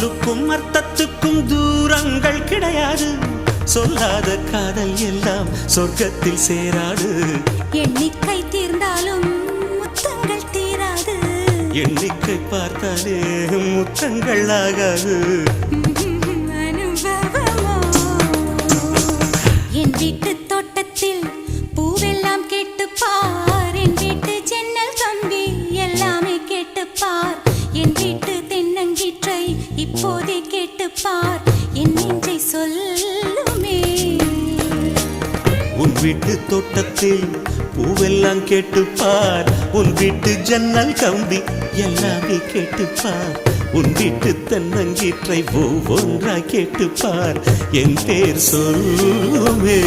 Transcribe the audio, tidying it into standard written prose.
சொல்லுக்கும் அர்த்தத்துக்கும் தூரங்கள் கிடையாது. சொல்லாத காதல் எல்லாம் சொர்க்கத்தில் சேராது. எண்ணிக்கை தீர்ந்தாலும் முத்தங்கள் தீராது. எண்ணிக்கை பார்த்தாலே முத்தங்கள் ஆகாது. அனுபவமோ என் வீட்டு தோட்டத்தில் பூவெல்லாம் கேட்டுப்பார். என் வீட்டு ஜன்னல் கம்பி எல்லாமே கேட்டுப்பார். என் வீட்டு தென்னங்கீற்றை இப்போதே கேட்டுப்பார். என் நெஞ்சை சொல்லுமே. உன் வீட்டு தோட்டத்தில் பூவெல்லாம் கேட்டுப்பார். உன் வீட்டு ஜன்னல் கம்பி எல்லாமே கேட்டுப்பார். உன் வீட்டு தென்னங்கீற்றை ஒவ்வொன்றாய் கேட்டுப்பார். என் பேர் சொல்லுமே.